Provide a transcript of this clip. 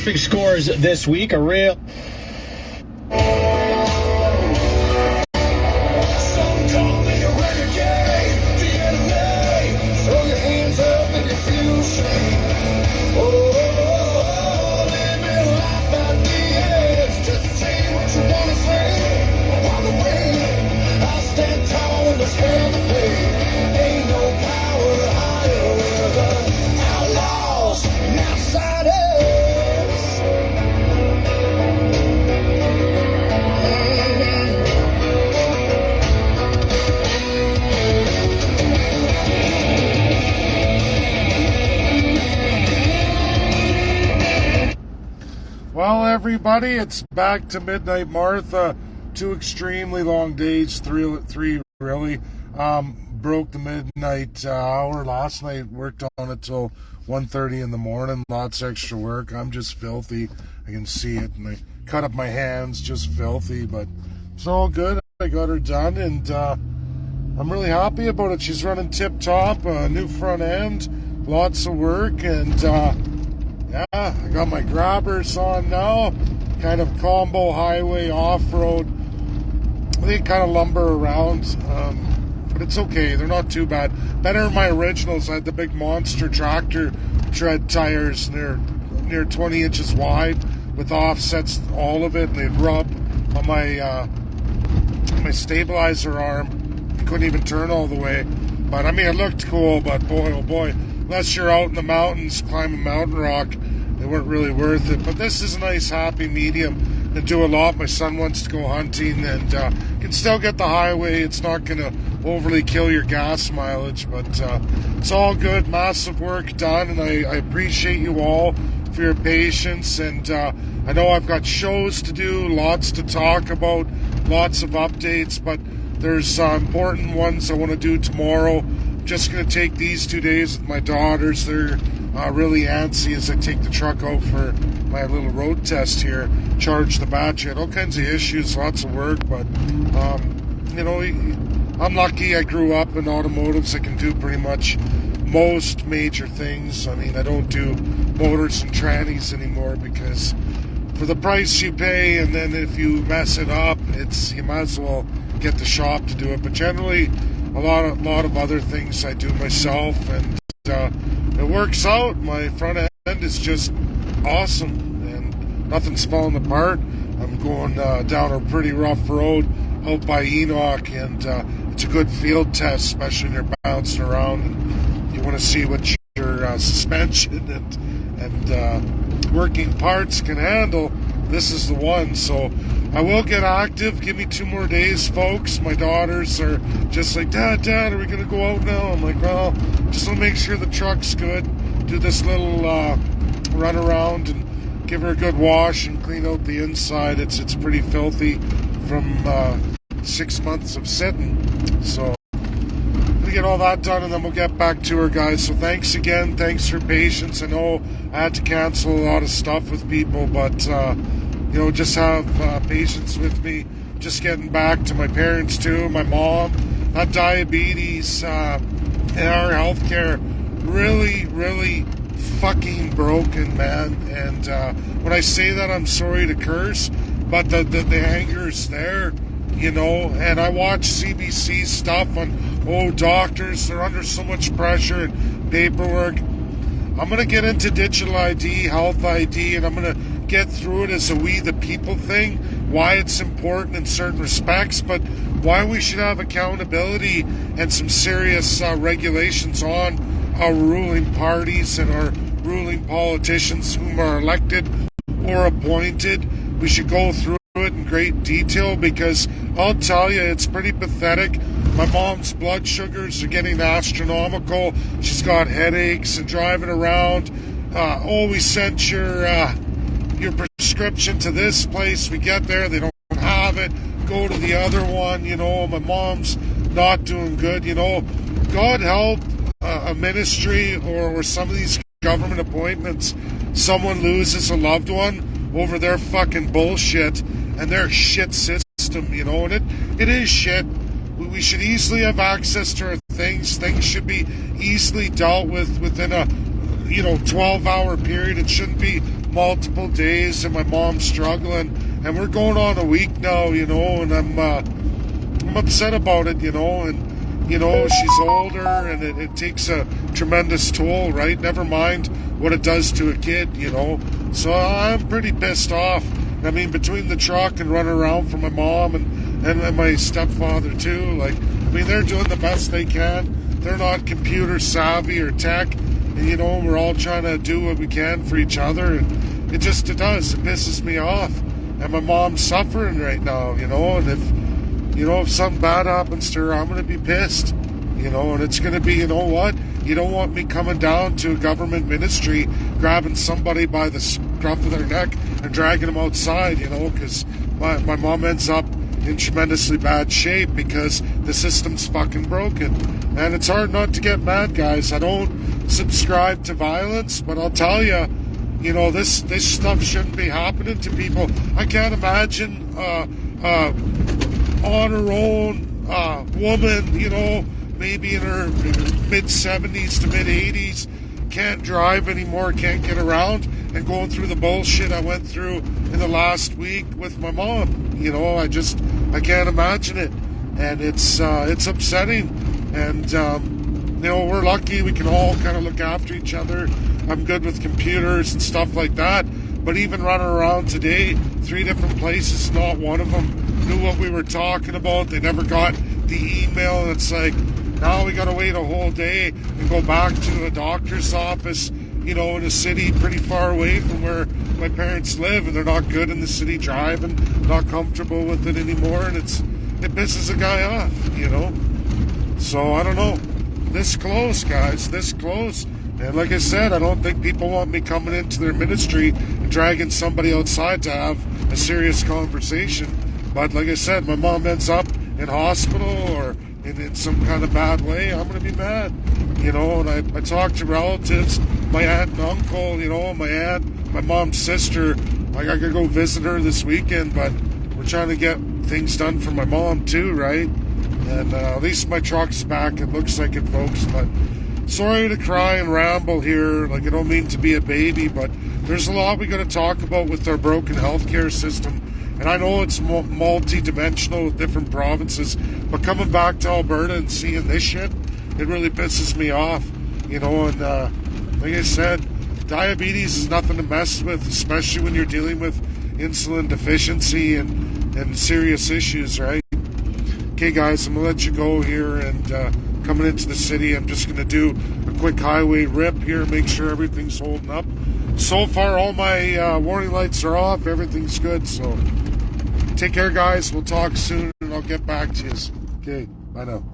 perfect scores this week. A real... Well, everybody, it's back to Midnight Martha. 2 extremely long days, three really. Broke the midnight hour last night, worked on it till 1:30 in the morning. Lots of extra work. I'm just filthy. I can see it, and I cut up my hands, just filthy, but it's all good. I got her done, and I'm really happy about it. She's running tip-top, new front end, lots of work, and yeah, I got my grabbers on now, kind of combo highway off-road. They kind of lumber around, but it's okay. They're not too bad. Better than my originals. I had the big monster tractor tread tires, near 20 inches wide with offsets, all of it, and they'd rub on my stabilizer arm. I couldn't even turn all the way. But I mean, it looked cool, but boy, oh boy, unless you're out in the mountains climbing mountain rock, they weren't really worth it. But this is a nice happy medium to do a lot. My son wants to go hunting, and can still get the highway. It's not going to overly kill your gas mileage, but it's all good. Massive work done, and I appreciate you all for your patience. And I know I've got shows to do, lots to talk about, lots of updates, but there's important ones I want to do tomorrow. Just going to take these 2 days with my daughters. They're really antsy as I take the truck out for my little road test here, charge the battery, had all kinds of issues, lots of work, but you know, I'm lucky I grew up in automotives. I can do pretty much most major things. I mean, I don't do motors and trannies anymore because for the price you pay, and then if you mess it up, you might as well get the shop to do it. But generally, a lot of other things I do myself, and it works out. My front end is just awesome, and nothing's falling apart. I'm going down a pretty rough road out by Enoch, and it's a good field test, especially when you're bouncing around and you want to see what your suspension and working parts can handle. This is the one. So I will get active. Give me 2 more days, folks. My daughters are just like, Dad, are we going to go out now? I'm like, well, just want to make sure the truck's good. Do this little run around and give her a good wash and clean out the inside. It's pretty filthy from 6 months of sitting. So we'll get all that done, and then we'll get back to her, guys. So thanks again. Thanks for patience. I know I had to cancel a lot of stuff with people, but you know, just have patience with me. Just getting back to my parents too, my mom, that diabetes, and our healthcare, really fucking broken, man. And when I say that, I'm sorry to curse, but the anger's there, you know. And I watch CBC stuff on, doctors, they're under so much pressure and paperwork. I'm going to get into digital ID, health ID, and I'm going to get through it as a we the people thing, why it's important in certain respects, but why we should have accountability and some serious regulations on our ruling parties and our ruling politicians whom are elected or appointed. We should go through it in great detail, because I'll tell you, it's pretty pathetic. My mom's blood sugars are getting astronomical. She's got headaches and driving around. We sent your prescription to this place. We get there, they don't have it. Go to the other one. You know, my mom's not doing good. You know, God help a ministry or some of these government appointments. Someone loses a loved one over their fucking bullshit and their shit system, you know, and it is shit. We should easily have access to our things. Things should be easily dealt with within a 12-hour period. It shouldn't be multiple days, and my mom's struggling, and we're going on a week now, and I'm upset about it, and she's older, and it takes a tremendous toll, right? Never mind what it does to a kid, So I'm pretty pissed off. I mean, between the truck and running around for my mom and my stepfather too, they're doing the best they can. They're not computer savvy or tech, and we're all trying to do what we can for each other, and it pisses me off. And my mom's suffering right now, and if something bad happens to her, I'm going to be pissed, and it's going to be, you don't want me coming down to a government ministry, grabbing somebody by the scruff of their neck and dragging them outside, because my mom ends up in tremendously bad shape because the system's fucking broken. And it's hard not to get mad, guys. I don't subscribe to violence, but I'll tell you, this stuff shouldn't be happening to people. I can't imagine on her own woman, maybe in her mid-70s to mid-80s, can't drive anymore, can't get around, and going through the bullshit I went through in the last week with my mom. I can't imagine it, and it's upsetting. And we're lucky we can all kind of look after each other. I'm good with computers and stuff like that, but even running around today, 3 different places, not one of them knew what we were talking about. They never got the email, and it's like, now we gotta wait a whole day and go back to a doctor's office, in a city pretty far away from where my parents live, and they're not good in the city driving, not comfortable with it anymore, and it pisses a guy off, So I don't know. This close, guys, this close. And like I said, I don't think people want me coming into their ministry and dragging somebody outside to have a serious conversation. But like I said, my mom ends up in hospital or in some kind of bad way, I'm going to be mad. And I talk to relatives, my aunt and uncle, my aunt, my mom's sister. I got to go visit her this weekend, but we're trying to get things done for my mom too, right? And at least my truck's back, it looks like it, folks. But sorry to cry and ramble here. I don't mean to be a baby, but there's a lot we got to talk about with our broken healthcare system. And I know it's multi-dimensional with different provinces, but coming back to Alberta and seeing this shit, it really pisses me off. And like I said, diabetes is nothing to mess with, especially when you're dealing with insulin deficiency and serious issues, right? Okay, guys, I'm going to let you go here, and coming into the city, I'm just going to do a quick highway rip here, make sure everything's holding up. So far, all my warning lights are off. Everything's good, so take care, guys. We'll talk soon, and I'll get back to you. Okay, bye now.